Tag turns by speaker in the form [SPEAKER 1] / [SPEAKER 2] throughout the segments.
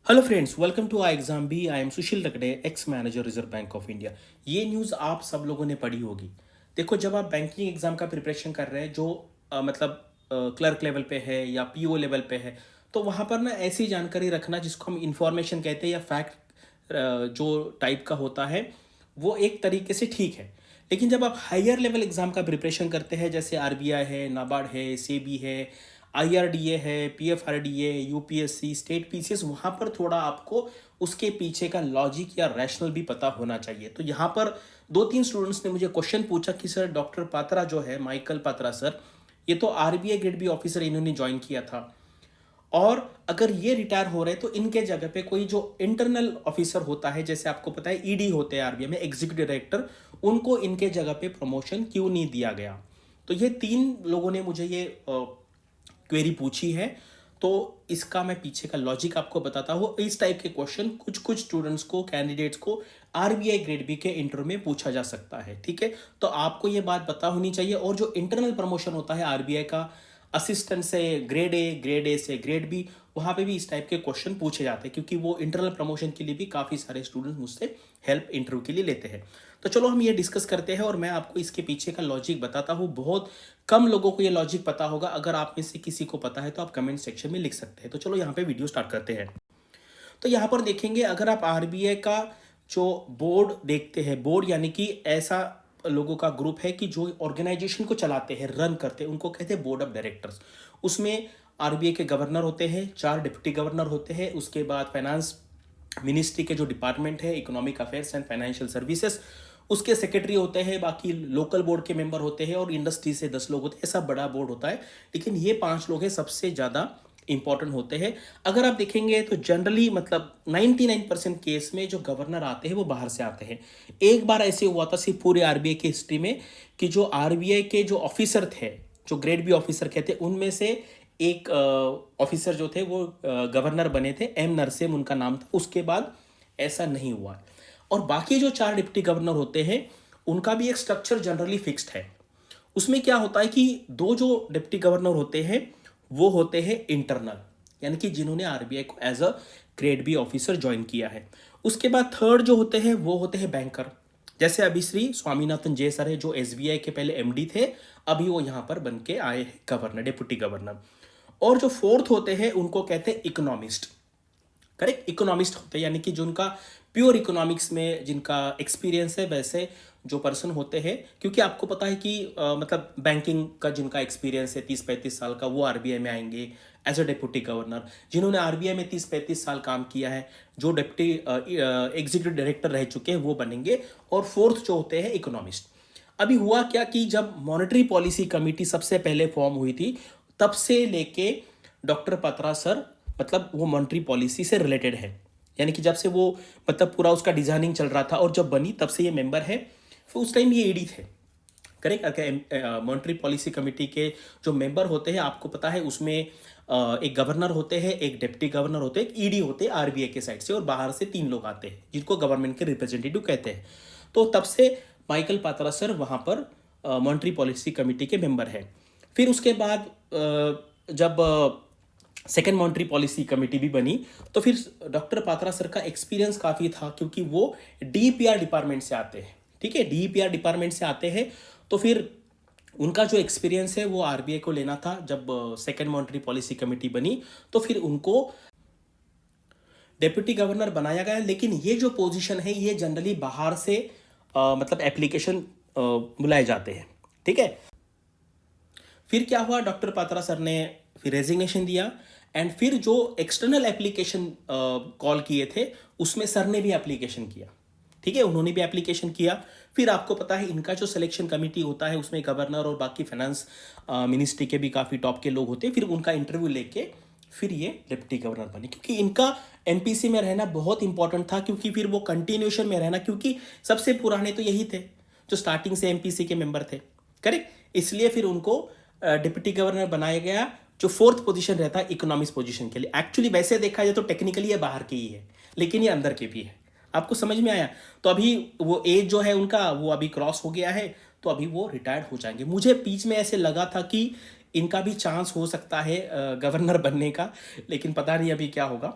[SPEAKER 1] Hello friends, welcome to I exam B. I am Sushil Rakde, ex manager Reserve Bank of India. ये news आप सब लोगों ने पढ़ी होगी। देखो, जब आप बैंकिंग एग्जाम का प्रिपरेशन कर रहे हैं जो मतलब क्लर्क लेवल पे है या पीओ लेवल पे है, तो वहाँ पर ना ऐसी जानकारी रखना जिसको हम इंफॉर्मेशन कहते हैं या फैक्ट जो टाइप का होता है, वो एक तरीके से ठीक है। लेकिन जब आप हायर लेवल एग्जाम का प्रिपरेशन करते हैं, जैसे आरबीआई है, नाबार्ड है, सेबी है, आईआरडीए है, पीएफआरडीए, यूपीएससी, स्टेट पीसीएस, वहाँ पर थोड़ा आपको उसके पीछे का लॉजिक या रैशनल भी पता होना चाहिए। तो यहाँ पर दो तीन स्टूडेंट्स ने मुझे क्वेश्चन पूछा कि सर, डॉक्टर पात्रा जो है, माइकल पात्रा सर, ये तो आरबीआई ग्रेड बी ऑफिसर इन्होंने ज्वाइन किया था, और अगर ये रिटायर हो रहे हैं तो इनके जगह पे कोई जो इंटरनल ऑफिसर होता है, जैसे आपको पता है ईडी होते हैं आरबीआई में, एग्जीक्यूटिव डायरेक्टर, उनको इनके जगह पे प्रमोशन क्यों नहीं दिया गया। तो ये तीन लोगों ने मुझे ये क्वेरी पूछी है। तो इसका मैं पीछे का लॉजिक आपको बताता हूँ। इस टाइप के क्वेश्चन कुछ कुछ स्टूडेंट्स को, कैंडिडेट्स को आरबीआई ग्रेड बी के इंटरव्यू में पूछा जा सकता है। ठीक है, तो आपको ये बात पता होनी चाहिए। और जो इंटरनल प्रमोशन होता है आरबीआई का, असिस्टेंट से ग्रेड ए से ग्रेड बी, वहाँ पे भी इस टाइप के क्वेश्चन पूछे जाते हैं, क्योंकि वो इंटरनल प्रमोशन के लिए भी काफ़ी सारे स्टूडेंट्स मुझसे हेल्प इंटरव्यू के लिए लेते हैं। तो चलो हम ये डिस्कस करते हैं और मैं आपको इसके पीछे का लॉजिक बताता हूँ। बहुत कम लोगों को ये लॉजिक पता होगा। अगर आप में से किसी को पता है तो आप कमेंट सेक्शन में लिख सकते हैं। तो चलो यहाँ पे वीडियो स्टार्ट करते हैं। तो यहाँ पर देखेंगे, अगर आप आरबीआई का जो बोर्ड देखते हैं, बोर्ड यानी कि ऐसा लोगों का ग्रुप है कि जो ऑर्गेनाइजेशन को चलाते हैं, रन करते हैं, उनको कहते हैं बोर्ड ऑफ डायरेक्टर्स। उसमें आरबीआई के गवर्नर होते हैं, 4 डिप्टी गवर्नर होते हैं, उसके बाद फाइनेंस मिनिस्ट्री के जो डिपार्टमेंट है, economic affairs and financial services, उसके सेक्रेटरी होते हैं, बाकी लोकल बोर्ड के मेंबर होते हैं, और इंडस्ट्री से 10 लोग होते हैं। ऐसा बड़ा बोर्ड होता है, लेकिन ये 5 लोग हैं सबसे ज़्यादा इंपॉर्टेंट होते हैं। अगर आप देखेंगे तो जनरली मतलब 99% केस में जो गवर्नर आते हैं वो बाहर से आते हैं। एक बार ऐसे हुआ था सिर्फ पूरे आरबीआई की हिस्ट्री में कि जो आरबीआई के जो ऑफिसर थे, जो ग्रेड बी ऑफिसर कहते हैं, उनमें से एक ऑफिसर जो थे वो गवर्नर बने थे, एम नरसिम्हा उनका नाम था। उसके बाद ऐसा नहीं हुआ। और बाकी जो 4 डिप्टी गवर्नर होते हैं, उनका भी एक स्ट्रक्चर जनरली फिक्स्ड है। उसमें क्या होता है कि 2 जो डिप्टी गवर्नर होते हैं वो होते हैं इंटरनल, यानी कि जिन्होंने आरबीआई को as a grade B officer join किया है। उसके बाद थर्ड जो होते हैं वो होते हैं बैंकर, जैसे अभी श्री स्वामीनाथन जय सर है, जो एसबीआई के पहले एमडी थे, अभी वो यहाँ पर बन के आए हैं गवर्नर, डिप्टी गवर्नर। और जो फोर्थ होते हैं उनको कहते हैं इकोनॉमिस्ट। करेक्ट, इकोनॉमिस्ट होते हैं, यानी कि जिनका प्योर इकोनॉमिक्स में जिनका एक्सपीरियंस है, वैसे जो पर्सन होते हैं। क्योंकि आपको पता है कि मतलब बैंकिंग का जिनका एक्सपीरियंस है 30-35 साल का, वो आरबीआई में आएंगे एज अ डिप्टी गवर्नर। जिन्होंने आरबीआई में 30-35 साल काम किया है, जो डिप्टी एग्जीक्यूटिव डायरेक्टर रह चुके हैं, वो बनेंगे। और फोर्थ जो होते हैं इकोनॉमिस्ट। अभी हुआ क्या कि जब मॉनेटरी पॉलिसी कमेटी सबसे पहले फॉर्म हुई थी, तब से लेके डॉक्टर पत्रा सर, मतलब वो मॉनेटरी पॉलिसी से रिलेटेड है। यानी कि जब से वो मतलब पूरा उसका डिजाइनिंग चल रहा था और जब बनी तब से ये मेंबर है। फिर उस टाइम ये ईडी थे। करेक्ट, मॉनेटरी पॉलिसी कमेटी के जो मेंबर होते हैं, आपको पता है उसमें एक गवर्नर होते हैं, एक डिप्टी गवर्नर होते हैं, एक ईडी होते हैं आरबीआई के साइड से, और बाहर से 3 लोग आते हैं जिनको गवर्नमेंट के रिप्रेजेंटेटिव कहते हैं। तो तब से माइकल पात्रा सर वहाँ पर मॉनेटरी पॉलिसी कमेटी के मेंबर हैं। फिर उसके बाद जब सेकेंड मॉनेटरी पॉलिसी कमेटी भी बनी, तो फिर डॉक्टर पात्रा सर का एक्सपीरियंस काफ़ी था, क्योंकि वो डीपीआर डिपार्टमेंट से आते हैं। ठीक है, डीपीआर डिपार्टमेंट से आते हैं। तो फिर उनका जो एक्सपीरियंस है वो आरबीआई को लेना था। जब सेकेंड मॉनेटरी पॉलिसी कमेटी बनी तो फिर उनको डेप्यूटी गवर्नर बनाया गया। लेकिन ये जो पोजीशन है ये जनरली बाहर से मतलब एप्लीकेशन बुलाए जाते हैं। ठीक है, फिर क्या हुआ, डॉक्टर पात्रा सर ने फिर रेजिग्नेशन दिया, एंड फिर जो एक्सटर्नल एप्लीकेशन कॉल किए थे उसमें सर ने भी एप्लीकेशन किया। ठीक है, उन्होंने भी एप्लीकेशन किया। फिर आपको पता है इनका जो सिलेक्शन कमेटी होता है उसमें गवर्नर और बाकी फाइनेंस मिनिस्ट्री के भी काफ़ी टॉप के लोग होते हैं। फिर उनका इंटरव्यू लेके फिर ये डिप्टी गवर्नर बने, क्योंकि इनका एमपीसी में रहना बहुत इंपॉर्टेंट था, क्योंकि फिर वो कंटिन्यूएशन में रहना, क्योंकि सबसे पुराने तो यही थे जो स्टार्टिंग से एमपीसी के मेंबर थे। करेक्ट, इसलिए फिर उनको डिप्टी गवर्नर बनाया गया। जो फोर्थ पोजीशन रहता है इकोनॉमिक्स पोजीशन के लिए, एक्चुअली वैसे देखा जाए तो टेक्निकली ये बाहर के ही है, लेकिन ये अंदर के भी है। आपको समझ में आया। तो अभी वो एज जो है उनका वो अभी क्रॉस हो गया है, तो अभी वो रिटायर्ड हो जाएंगे। मुझे बीच में ऐसे लगा था कि इनका भी चांस हो सकता है गवर्नर बनने का, लेकिन पता नहीं अभी क्या होगा।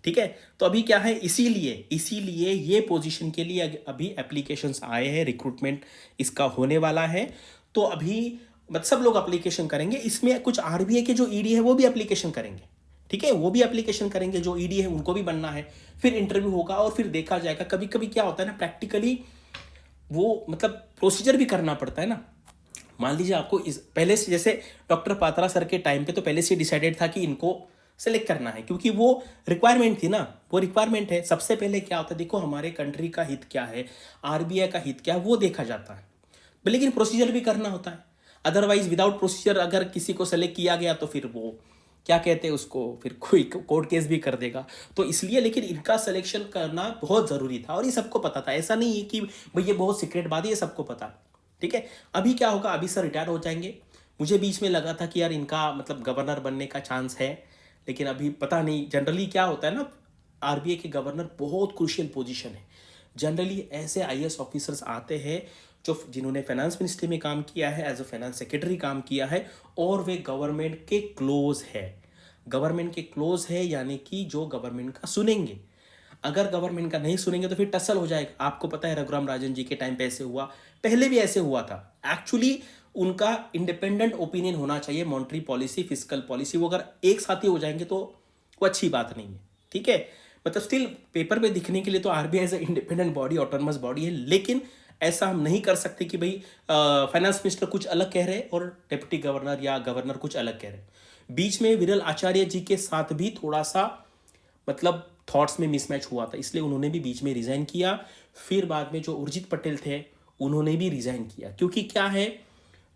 [SPEAKER 1] ठीक है। तो अभी क्या है, इसीलिए ये पोजीशन के लिए अभी एप्लीकेशंस आए हैं, रिक्रूटमेंट इसका होने वाला है। तो अभी मतलब सब लोग एप्लीकेशन करेंगे। इसमें कुछ आरबीआई के जो ईडी है वो भी एप्लीकेशन करेंगे, ठीक है, वो भी एप्लीकेशन करेंगे, जो ईडी है उनको भी बनना है। फिर इंटरव्यू होगा और फिर देखा जाएगा। कभी कभी क्या होता है ना, प्रैक्टिकली वो मतलब प्रोसीजर भी करना पड़ता है ना। मान लीजिए आपको इस पहले से, जैसे डॉक्टर पात्रा सर के टाइम पे तो पहले से डिसाइडेड था कि इनको सेलेक्ट करना है, क्योंकि वो रिक्वायरमेंट थी ना, वो रिक्वायरमेंट है। सबसे पहले क्या होता है, देखो हमारे कंट्री का हित क्या है, आरबीआई का हित क्या है, वो देखा जाता है। लेकिन प्रोसीजर भी करना होता है। अदरवाइज विदाउट प्रोसीजर अगर किसी को सेलेक्ट किया गया तो फिर वो क्या कहते हैं उसको, फिर कोई कोर्ट केस भी कर देगा। तो इसलिए लेकिन इनका सिलेक्शन करना बहुत ज़रूरी था और ये सबको पता था। ऐसा नहीं है कि भाई ये बहुत सीक्रेट बात है, ये सबको पता है, ठीक है। अभी क्या होगा, अभी सर रिटायर हो जाएंगे। मुझे बीच में लगा था कि यार इनका मतलब गवर्नर बनने का चांस है, लेकिन अभी पता नहीं। जनरली क्या होता है ना, आरबीआई के गवर्नर बहुत क्रूशियल पोजीशन है। जनरली ऐसे आईएएस ऑफिसर्स आते हैं जो जिन्होंने फाइनेंस मिनिस्ट्री में काम किया है, एज अ फाइनेंस सेक्रेटरी काम किया है, और वे गवर्नमेंट के क्लोज है। गवर्नमेंट के क्लोज है यानी कि जो गवर्नमेंट का सुनेंगे। अगर गवर्नमेंट का नहीं सुनेंगे तो फिर टसल हो जाएगा। आपको पता है रघुराम राजन जी के टाइम पे ऐसे हुआ, पहले भी ऐसे हुआ था। एक्चुअली उनका इंडिपेंडेंट ओपिनियन होना चाहिए, मॉनेटरी पॉलिसी, फिस्कल पॉलिसी, वो अगर एक साथ ही हो जाएंगे तो वो अच्छी बात नहीं है, ठीक है। मतलब स्टिल पेपर पे दिखने के लिए तो RBI as a independent body, autonomous body है, लेकिन ऐसा हम नहीं कर सकते कि भाई फाइनेंस मिनिस्टर कुछ अलग कह रहे और डिप्टी गवर्नर या गवर्नर कुछ अलग कह रहे। बीच में विरल आचार्य जी के साथ भी थोड़ा सा मतलब थॉट्स में मिसमैच हुआ था, इसलिए उन्होंने भी बीच में रिजाइन किया। फिर बाद में जो उर्जित पटेल थे उन्होंने भी रिजाइन किया, क्योंकि क्या है,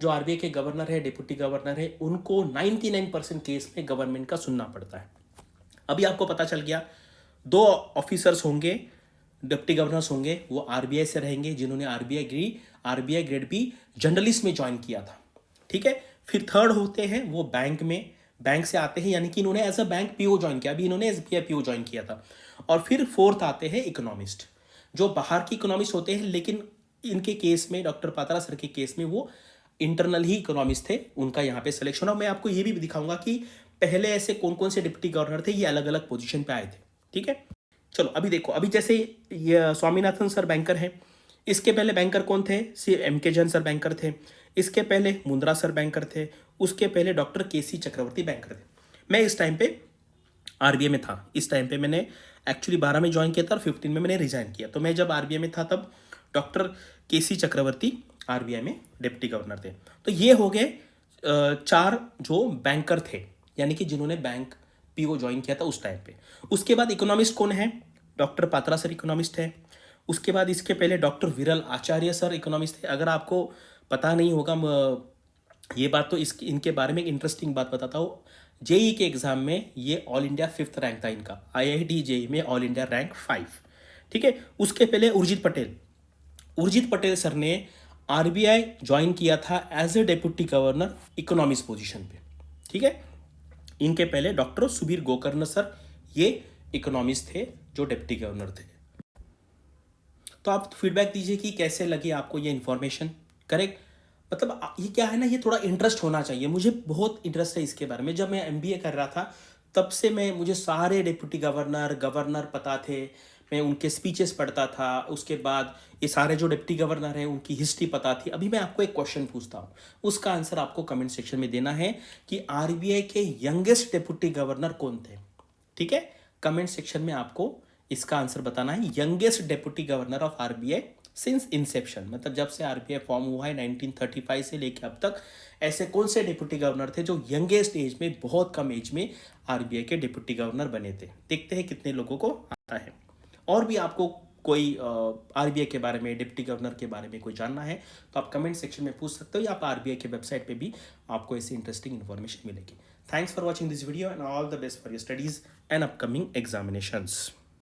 [SPEAKER 1] जो आरबीआई के गवर्नर है, डिप्टी गवर्नर है, उनको 99% केस में गवर्नमेंट का सुनना पड़ता है। अभी आपको पता चल गया, दो ऑफिसर्स होंगे, डिप्टी गवर्नर्स होंगे, वो आरबीआई से रहेंगे, जिन्होंने आरबीआई ग्रेड बी जर्नलिस्ट में ज्वाइन किया था, ठीक है। फिर थर्ड होते हैं वो बैंक से आते हैं, यानी कि इन्होंने as a bank PO join किया, अभी इन्होंने एसबीआई पीओ ज्वाइन किया था। और फिर फोर्थ आते हैं इकोनॉमिस्ट, जो बाहर के इकोनॉमिस्ट होते हैं, लेकिन इनके केस में, डॉक्टर पात्रा सर के केस में, वो इंटरनल ही इकोनॉमिस्ट थे, उनका यहाँ पे सिलेक्शन। और मैं आपको ये भी दिखाऊंगा कि पहले ऐसे कौन कौन से डिप्टी गवर्नर थे, ये अलग अलग पोजीशन पे आए थे, ठीक है। चलो अभी देखो, अभी जैसे ये स्वामीनाथन सर बैंकर हैं, इसके पहले बैंकर कौन थे, सी एम के जैन सर बैंकर थे, इसके पहले मुंद्रा सर बैंकर थे, उसके पहले डॉक्टर केसी चक्रवर्ती बैंकर थे। मैं इस टाइम पे आरबीआई में था, इस टाइम पे मैंने एक्चुअली 12 में ज्वाइन किया था और 15 में मैंने रिजाइन किया। तो मैं जब आरबीआई में था तब डॉक्टर केसी चक्रवर्ती आरबीआई में डिप्टी गवर्नर थे। तो ये हो गए 4 जो बैंकर थे, यानी कि जिन्होंने बैंक पीओ ज्वाइन किया था उस टाइम पे। उसके बाद इकोनॉमिस्ट कौन है, डॉक्टर पात्रा सर इकोनॉमिस्ट है। उसके बाद इसके पहले doctor Viral Acharya sir economist थे। अगर आपको पता नहीं होगा ये बात, तो इनके बारे में एक इंटरेस्टिंग बात बताता हूँ। जेई के एग्जाम में ये ऑल इंडिया 5th रैंक था इनका, आईआईटी जेई में ऑल इंडिया रैंक 5, ठीक है। उसके पहले उर्जित पटेल सर ने आरबीआई ज्वाइन किया था as a deputy governor economics position पे, ठीक है। इनके पहले डॉक्टर सुबीर गोकर्ण सर, ये इकोनॉमिस्ट थे जो डिप्टी गवर्नर थे। तो आप फीडबैक दीजिए कि कैसे लगी आपको ये इन्फॉर्मेशन, करेक्ट। मतलब ये क्या है ना, ये थोड़ा इंटरेस्ट होना चाहिए। मुझे बहुत इंटरेस्ट है इसके बारे में। जब मैं एमबीए कर रहा था तब से मुझे सारे डिप्टी गवर्नर पता थे, मैं उनके स्पीचेस पढ़ता था। उसके बाद ये सारे जो डिप्टी गवर्नर हैं उनकी हिस्ट्री पता थी। अभी मैं आपको एक क्वेश्चन पूछता हूँ, उसका आंसर आपको कमेंट सेक्शन में देना है कि आरबीआई के यंगेस्ट डिप्टी गवर्नर कौन थे, ठीक है। कमेंट सेक्शन में आपको इसका आंसर बताना है। Youngest deputy governor of RBI since Inception, मतलब जब से आरबीआई फॉर्म हुआ है 1935 से लेकर अब तक, ऐसे कौन से डिप्टी गवर्नर थे जो यंगेस्ट एज में, बहुत कम एज में आरबीआई के डिप्टी गवर्नर बने थे। देखते हैं कितने लोगों को आता है। और भी आपको कोई आरबीआई के बारे में, डिप्टी गवर्नर के बारे में कोई जानना है तो आप कमेंट सेक्शन में पूछ सकते हो, या आप आरबीआई के वेबसाइट पे भी आपको ऐसी इंटरेस्टिंग इन्फॉर्मेशन मिलेगी। Thanks for watching this video and all the best for your studies and upcoming examinations.